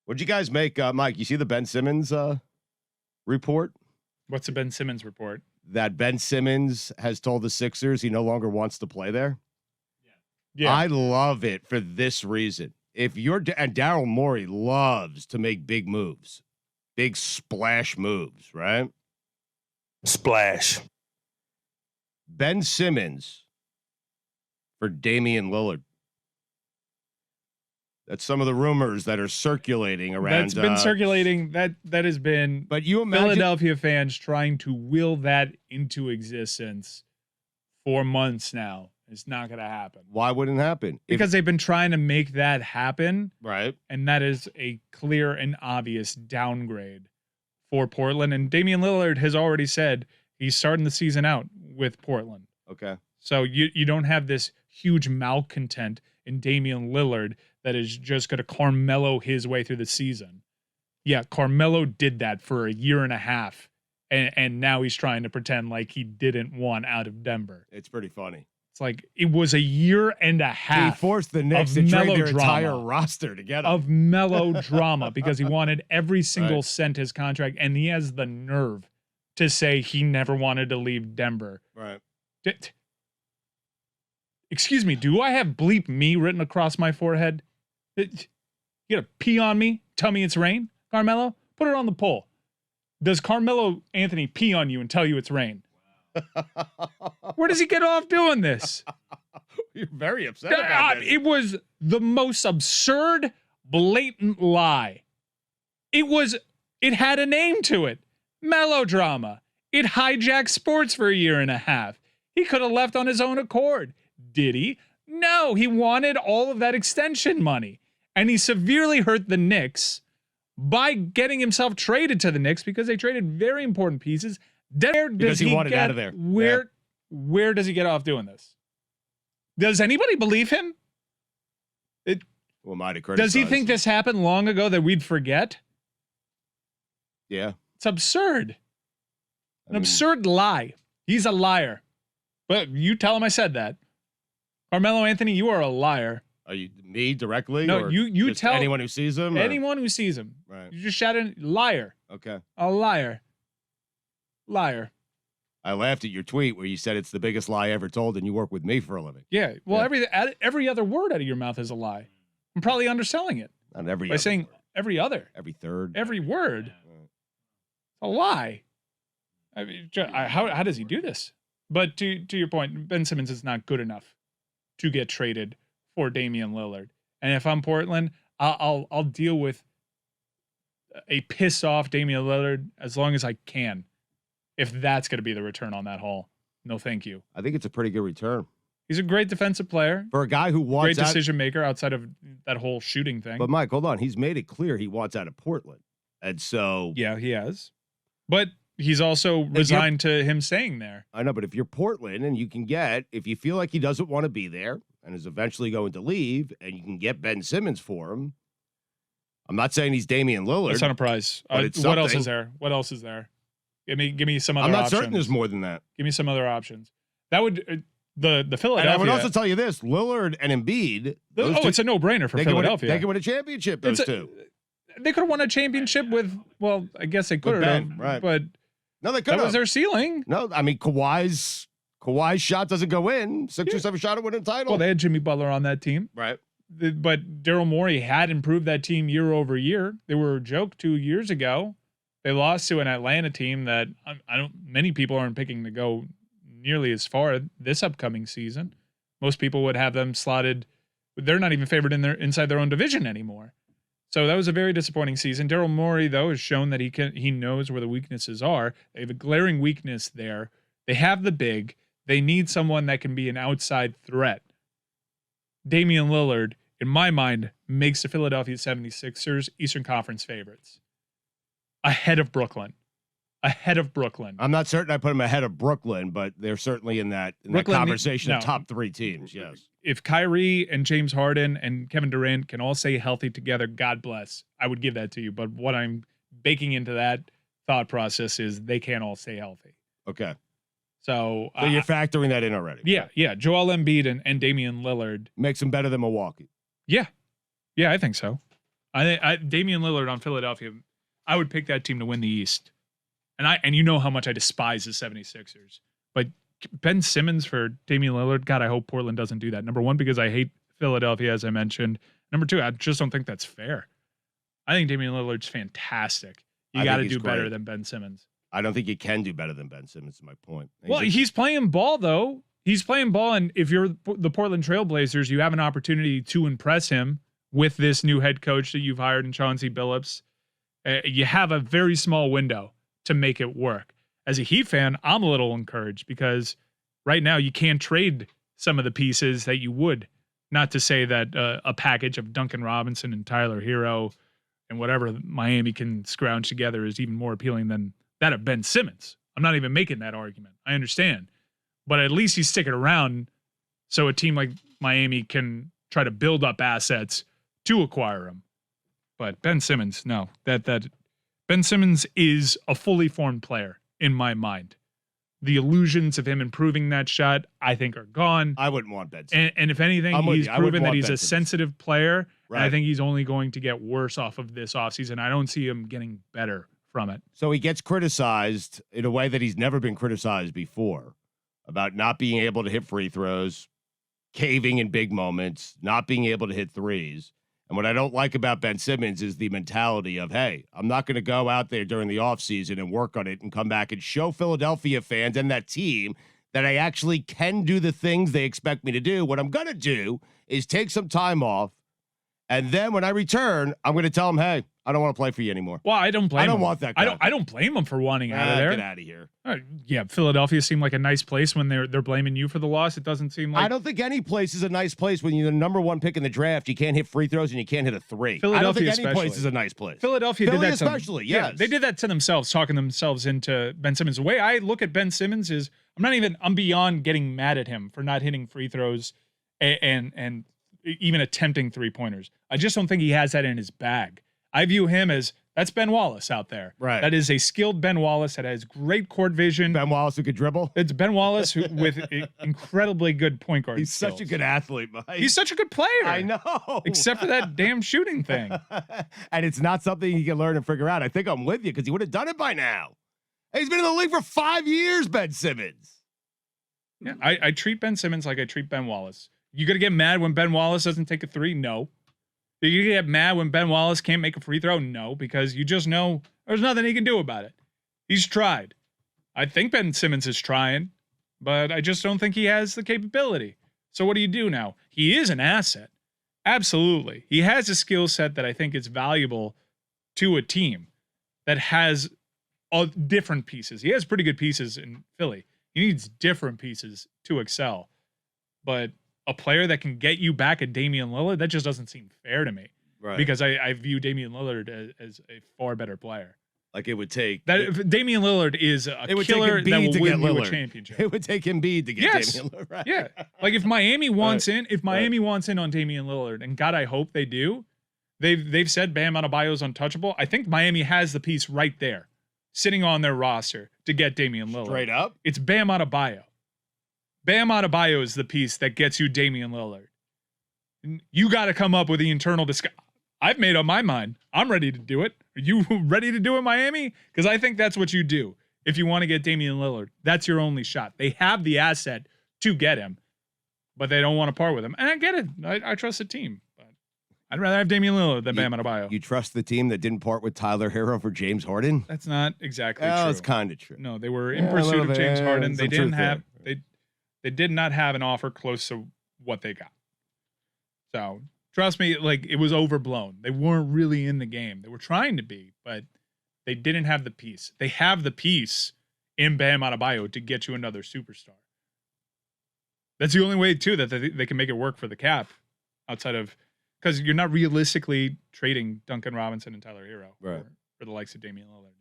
What'd you guys make, Mike? You see the Ben Simmons report? What's the Ben Simmons report? That Ben Simmons has told the Sixers he no longer wants to play there. Yeah. I love it for this reason. If you're and Daryl Morey loves to make big moves, big splash moves, right? Splash. Ben Simmons for Damian Lillard. That's some of the rumors that are circulating around. That's been circulating. That has been. But you imagine Philadelphia fans trying to will that into existence for months now. It's not going to happen. Why wouldn't it happen? Because they've been trying to make that happen. Right. And that is a clear and obvious downgrade for Portland. And Damian Lillard has already said he's starting the season out with Portland. Okay. So you don't have this huge malcontent in Damian Lillard that is just going to Carmelo his way through the season. Yeah, Carmelo did that for a year and a half, and now he's trying to pretend like he didn't want out of Denver. It's pretty funny. It's like it was a year and a half. He forced the Knicks to trade their entire roster together. Of melodrama because he wanted every single cent his contract, and he has the nerve to say he never wanted to leave Denver. Right. Excuse me, do I have bleep me written across my forehead? You gonna pee on me? Tell me it's rain, Carmelo? Put it on the poll. Does Carmelo Anthony pee on you and tell you it's rain? Where does he get off doing this? You're very upset about this. It was the most absurd, blatant lie. It had a name to it. Melodrama. It hijacked sports for a year and a half. He could have left on his own accord. Did he? No, he wanted all of that extension money. And he severely hurt the Knicks by getting himself traded to the Knicks because they traded very important pieces. Because he wanted out of there. Where does he get off doing this? Does anybody believe him? Who am I to criticize? Does he think this happened long ago that we'd forget? Yeah. It's absurd. Absurd lie. He's a liar. But you tell him I said that. Carmelo Anthony, you are a liar. Are you me directly? No, or you just tell anyone who sees him. Anyone who sees him. Right. You just shout in liar. Okay. A liar. Liar. I laughed at your tweet where you said it's the biggest lie ever told, and you work with me for a living. Yeah. Well, every other word out of your mouth is a lie. I'm probably underselling it. Not every. By saying every other. Every third. Every word. A lie. I mean, how does he do this? But to your point, Ben Simmons is not good enough to get traded for Damian Lillard. And if I'm Portland, I'll deal with a piss off Damian Lillard as long as I can. If that's going to be the return on that haul, no, thank you. I think it's a pretty good return. He's a great defensive player for a guy who wants great decision maker outside of that whole shooting thing. But Mike, hold on, he's made it clear he wants out of Portland, and so yeah, he has. But he's also resigned to him staying there. I know, but if you're Portland and you can get, if you feel like he doesn't want to be there and is eventually going to leave, and you can get Ben Simmons for him, I'm not saying he's Damian Lillard. That's not a prize. What else is there? What else is there? Give me some other options. I'm not certain there's more than that. Give me some other options. That would the Philadelphia. And I would also tell you this: Lillard and Embiid. It's a no-brainer for Philadelphia. They can win a championship. Those two. They could have won a championship with. Well, I guess they could have, right? But no, they could have. That was their ceiling. No, I mean Kawhi's shot doesn't go in. 6 or 7 shot to win a title. Well, they had Jimmy Butler on that team, right? But Daryl Morey had improved that team year over year. They were a joke 2 years ago. They lost to an Atlanta team that many people aren't picking to go nearly as far this upcoming season. Most people would have them slotted. They're not even favored inside their own division anymore. So that was a very disappointing season. Daryl Morey, though, has shown that he knows where the weaknesses are. They have a glaring weakness there. They have the big. They need someone that can be an outside threat. Damian Lillard, in my mind, makes the Philadelphia 76ers Eastern Conference favorites. Ahead of Brooklyn. I'm not certain I put them ahead of Brooklyn, but they're certainly in that conversation of top 3 teams, yes. If Kyrie and James Harden and Kevin Durant can all stay healthy together, God bless. I would give that to you. But what I'm baking into that thought process is they can't all stay healthy. Okay. So you're factoring that in already. Yeah. Joel Embiid and Damian Lillard. Makes them better than Milwaukee. Yeah, I think so. I Damian Lillard on Philadelphia, I would pick that team to win the East. And you know how much I despise the 76ers. But Ben Simmons for Damian Lillard, God, I hope Portland doesn't do that. Number one, because I hate Philadelphia, as I mentioned. Number two, I just don't think that's fair. I think Damian Lillard's fantastic. You got to do better than Ben Simmons. I don't think you can do better than Ben Simmons, is my point. Well, he's playing ball, though. He's playing ball, and if you're the Portland Trailblazers, you have an opportunity to impress him with this new head coach that you've hired in Chauncey Billups. You have a very small window to make it work. As a Heat fan, I'm a little encouraged because right now you can't trade some of the pieces that you would. Not to say that a package of Duncan Robinson and Tyler Hero and whatever Miami can scrounge together is even more appealing than that of Ben Simmons. I'm not even making that argument. I understand. But at least he's sticking around so a team like Miami can try to build up assets to acquire him. But Ben Simmons, no. That Ben Simmons is a fully formed player in my mind. The illusions of him improving that shot, I think, are gone. I wouldn't want Ben Simmons. And if anything, he's proven that he's a sensitive player. Right. And I think he's only going to get worse off of this offseason. I don't see him getting better from it. So he gets criticized in a way that he's never been criticized before about not being able to hit free throws, caving in big moments, not being able to hit threes. And what I don't like about Ben Simmons is the mentality of, hey, I'm not going to go out there during the offseason and work on it and come back and show Philadelphia fans and that team that I actually can do the things they expect me to do. What I'm going to do is take some time off. And then when I return, I'm going to tell them, hey, I don't want to play for you anymore. Well, I don't blame him. I don't want that guy. I don't blame him for wanting out of there. Get out of here. Yeah, Philadelphia seemed like a nice place when they're blaming you for the loss. It doesn't seem like... I don't think any place is a nice place when you're the number one pick in the draft. You can't hit free throws and you can't hit a three. Philadelphia I don't think any especially. place is a nice place. Philadelphia Philly did that especially, to, yes. Yeah, they did that to themselves, talking themselves into Ben Simmons. The way I look at Ben Simmons is I'm beyond getting mad at him for not hitting free throws and even attempting three-pointers. I just don't think he has that in his bag. I view him as, that's Ben Wallace out there. Right. That is a skilled Ben Wallace that has great court vision. Ben Wallace who could dribble. It's Ben Wallace with incredibly good point guard He's skills. such a good athlete, Mike. He's such a good player. I know. Except for that damn shooting thing. And it's not something you can learn and figure out. I think I'm with you because he would have done it by now. He's been in the league for 5 years, Ben Simmons. Yeah, I treat Ben Simmons like I treat Ben Wallace. You gonna get mad when Ben Wallace doesn't take a three? No. Are you gonna get mad when Ben Wallace can't make a free throw? No, because you just know there's nothing he can do about it. He's tried. I think Ben Simmons is trying, but I just don't think he has the capability. So what do you do now? He is an asset. Absolutely. He has a skill set that I think is valuable to a team that has different pieces. He has pretty good pieces in Philly. He needs different pieces to excel. But a player that can get you back at Damian Lillard, that just doesn't seem fair to me. Right. Because I view Damian Lillard as a far better player. Like it would take That Damian Lillard is a killer that will win you a championship. It would take Embiid to get Damian Lillard. Right. Yeah. Like if Miami wants in, wants in on Damian Lillard, and God, I hope they do. They've said Bam Adebayo's untouchable. I think Miami has the piece right there, sitting on their roster to get Damian Lillard. Straight up? It's Bam Adebayo. Bam Adebayo is the piece that gets you Damian Lillard. You got to come up with the internal discussion. I've made up my mind. I'm ready to do it. Are you ready to do it, Miami? Because I think that's what you do if you want to get Damian Lillard. That's your only shot. They have the asset to get him, but they don't want to part with him. And I get it. I trust the team. But I'd rather have Damian Lillard than Bam Adebayo. You trust the team that didn't part with Tyler Hero for James Harden? That's not exactly true. It's kind of true. No, they were in pursuit of James Harden. They didn't have they did not have an offer close to what they got. So trust me, like it was overblown. They weren't really in the game. They were trying to be, but they didn't have the piece. They have the piece in Bam Adebayo to get you another superstar. That's the only way too that they can make it work for the cap, outside of because you're not realistically trading Duncan Robinson and Tyler Hero for the likes of Damian Lillard.